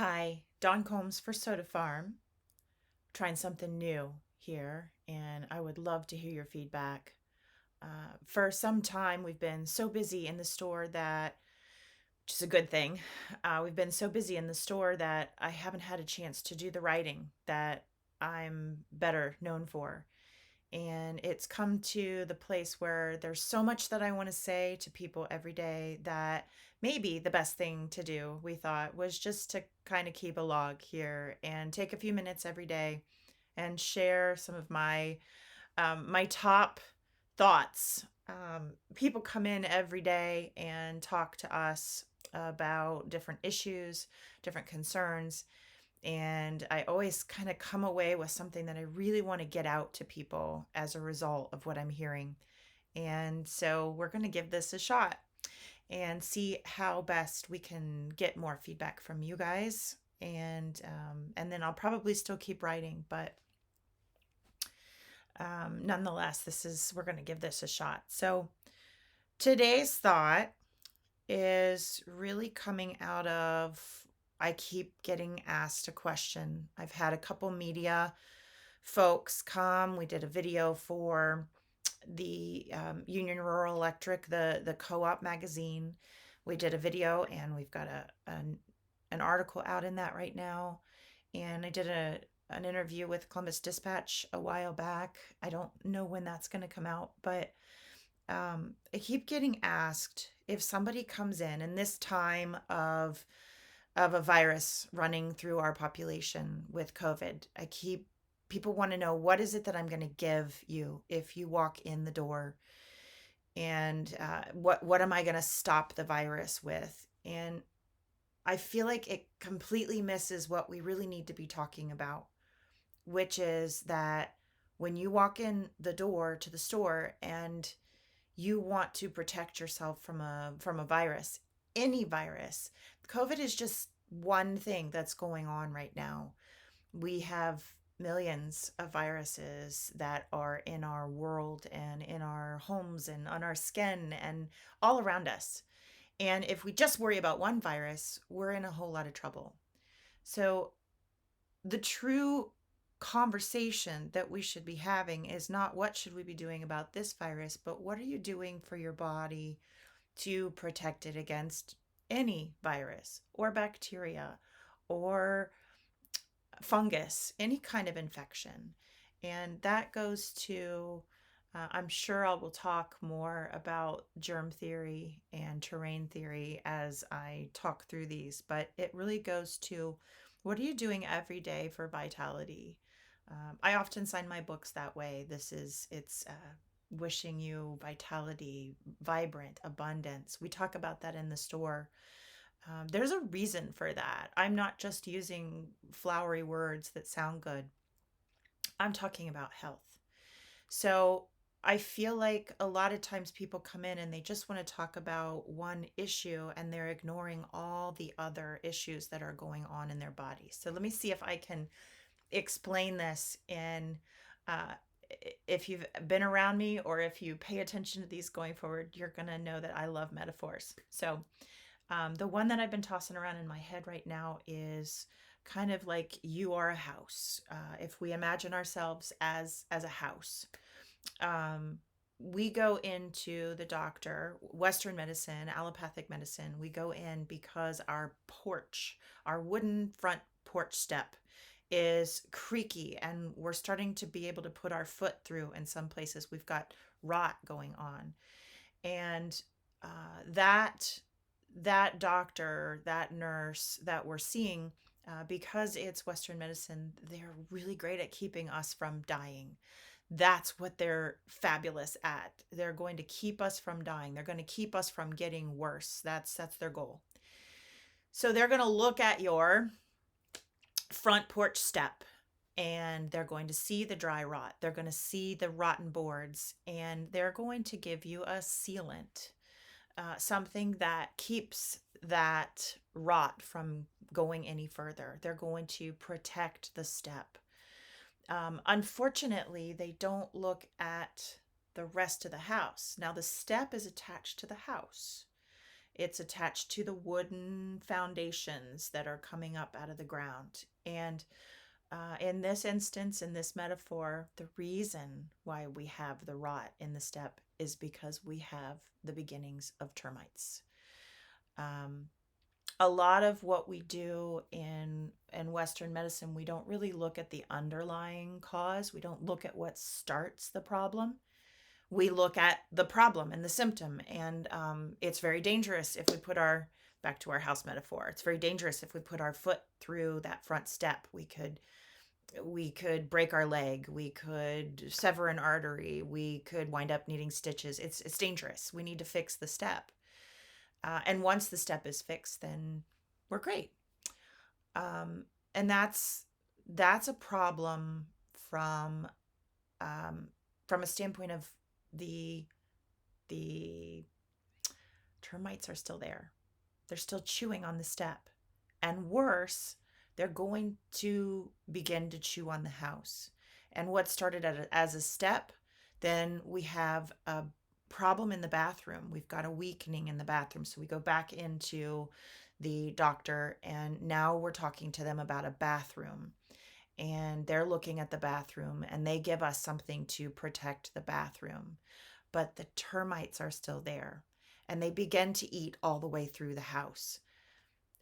Hi, Dawn Combs for Soda Pharm. Trying something new here, and I would love to hear your feedback. For some time, we've been so busy in the store that, which is a good thing, we've been so busy in the store that I haven't had a chance to do the writing that I'm better known for. And it's come to the place where there's so much that I want to say to people every day that maybe the best thing to do, we thought, was just to kind of keep a log here and take a few minutes every day and share some of my top thoughts. People come in every day and talk to us about different issues, different concerns, and I always kind of come away with something that I really want to get out to people as a result of what I'm hearing. And so we're going to give this a shot and see how best we can get more feedback from you guys. And then I'll probably still keep writing, but nonetheless, we're going to give this a shot. So today's thought is really coming out of I keep getting asked a question. I've had a couple media folks come. We did a video for the Union Rural Electric, the co-op magazine. We did a video, and we've got an article out in that right now. And I did an interview with Columbus Dispatch a while back. I don't know when that's going to come out, but I keep getting asked if somebody comes in this time of a virus running through our population with COVID. People want to know, what is it that I'm going to give you if you walk in the door, and what am I going to stop the virus with? And I feel like it completely misses what we really need to be talking about, which is that when you walk in the door to the store and you want to protect yourself from a virus, any virus. COVID is just one thing that's going on right now. We have millions of viruses that are in our world and in our homes and on our skin and all around us. And if we just worry about one virus, we're in a whole lot of trouble. So the true conversation that we should be having is not what should we be doing about this virus, but what are you doing for your body to protect it against any virus or bacteria or fungus, any kind of infection. And that goes to, I'm sure I will talk more about germ theory and terrain theory as I talk through these, but it really goes to, what are you doing every day for vitality? I often sign my books that way. It's wishing you vitality, vibrant, abundance. We talk about that in the store. There's a reason for that. I'm not just using flowery words that sound good. I'm talking about health. So I feel like a lot of times people come in and they just want to talk about one issue and they're ignoring all the other issues that are going on in their body. So let me see if I can explain this in uh, if you've been around me or if you pay attention to these going forward, you're going to know that I love metaphors. So the one that I've been tossing around in my head right now is kind of like you are a house. If we imagine ourselves as a house, um, we go into the doctor, Western medicine, allopathic medicine. We go in because our porch, our wooden front porch step, is creaky, and we're starting to be able to put our foot through in some places. We've got rot going on, and uh, that that doctor, that nurse that we're seeing, because it's Western medicine, they're really great at keeping us from dying. That's what they're fabulous at. They're going to keep us from dying. They're going to keep us from getting worse. That's their goal. So they're going to look at your front porch step, and they're going to see the dry rot. They're going to see the rotten boards, and they're going to give you a sealant, something that keeps that rot from going any further. They're going to protect the step. Unfortunately, they don't look at the rest of the house. Now, the step is attached to the house. it's attached to the wooden foundations that are coming up out of the ground. And in this instance, in this metaphor, the reason why we have the rot in the step is because we have the beginnings of termites. Um, a lot of what we do in Western medicine, we don't really look at the underlying cause. We don't look at what starts the problem. We look at the problem and the symptom, and it's very dangerous if we put our back to our house metaphor. It's very dangerous if we put our foot through that front step. We could break our leg, we could sever an artery, we could wind up needing stitches. It's dangerous. We need to fix the step. And once the step is fixed, then we're great. And that's a problem from um, from a standpoint of the the termites are still there. They're still chewing on the step, and worse, they're going to begin to chew on the house. And what started as a step, then we have a problem in the bathroom. We've got a weakening in the bathroom. So we go back into the doctor, and now we're talking to them about a bathroom. And they're looking at the bathroom, and they give us something to protect the bathroom. But the termites are still there, and they begin to eat all the way through the house.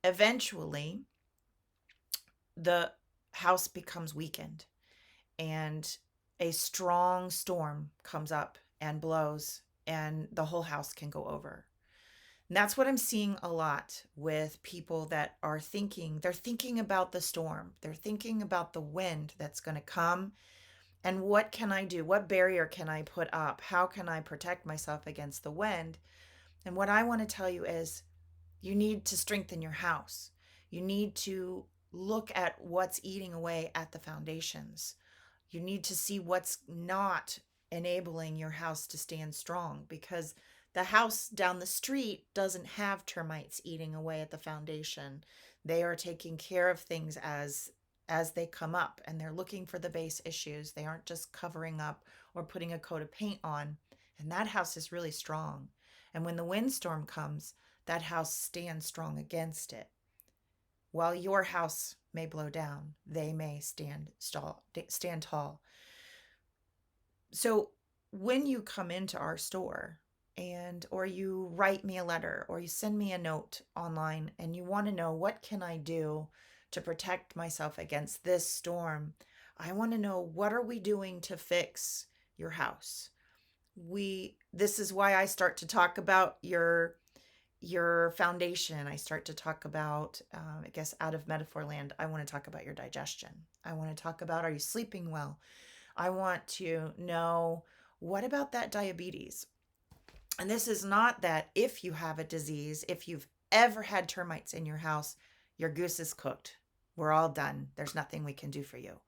Eventually, the house becomes weakened, and a strong storm comes up and blows, and the whole house can go over. And that's what I'm seeing a lot with people that are thinking. They're thinking about the storm, they're thinking about the wind that's going to come. And what can I do? What barrier can I put up? How can I protect myself against the wind? And what I want to tell you is you need to strengthen your house. You need to look at what's eating away at the foundations. You need to see what's not enabling your house to stand strong, because the house down the street doesn't have termites eating away at the foundation. They are taking care of things as they come up, and they're looking for the base issues. They aren't just covering up or putting a coat of paint on. And that house is really strong. And when the windstorm comes, that house stands strong against it. While your house may blow down, they may stand tall. So when you come into our store, and or you write me a letter or you send me a note online and you want to know, what can I do to protect myself against this storm? I want to know, what are we doing to fix your house? This is why I start to talk about your foundation. I start to talk about, I guess, out of metaphor land, I want to talk about your digestion. I want to talk about, are you sleeping well? I want to know, what about that diabetes? And this is not that if you have a disease, if you've ever had termites in your house, your goose is cooked. We're all done. There's nothing we can do for you.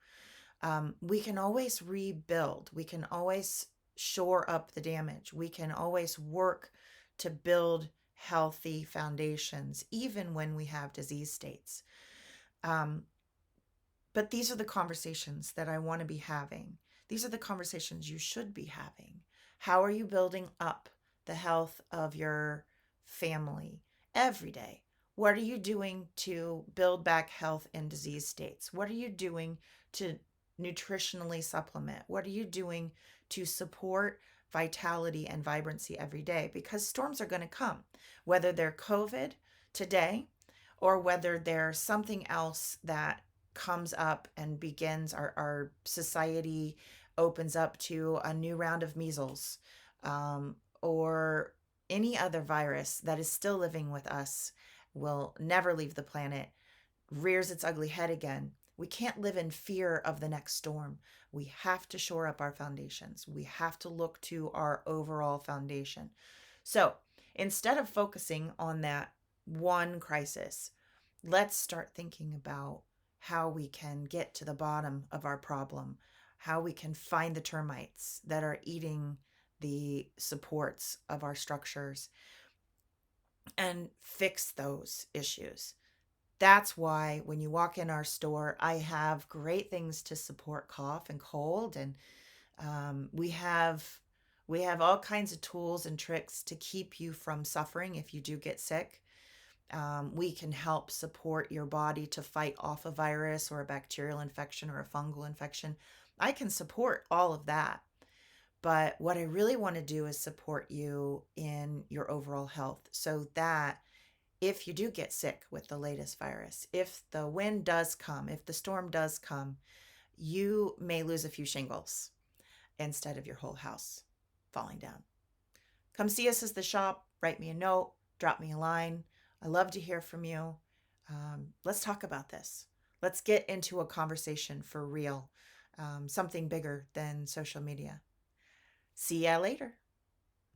We can always rebuild. We can always shore up the damage. We can always work to build healthy foundations, even when we have disease states. But these are the conversations that I want to be having. These are the conversations you should be having. How are you building up the health of your family every day? What are you doing to build back health in disease states? What are you doing to nutritionally supplement? What are you doing to support vitality and vibrancy every day? Because storms are going to come, whether they're COVID today or whether they're something else that comes up and begins our society opens up to a new round of measles, or any other virus that is still living with us, will never leave the planet, rears its ugly head again. We can't live in fear of the next storm. We have to shore up our foundations. We have to look to our overall foundation. So instead of focusing on that one crisis, let's start thinking about how we can get to the bottom of our problem, how we can find the termites that are eating the supports of our structures and fix those issues. That's why when you walk in our store, I have great things to support cough and cold. And we have We have all kinds of tools and tricks to keep you from suffering if you do get sick. We can help support your body to fight off a virus or a bacterial infection or a fungal infection. I can support all of that. But what I really want to do is support you in your overall health so that if you do get sick with the latest virus, if the wind does come, if the storm does come, you may lose a few shingles instead of your whole house falling down. Come see us at the shop, write me a note, drop me a line. I love to hear from you. Let's talk about this. Let's get into a conversation for real, something bigger than social media. See ya later.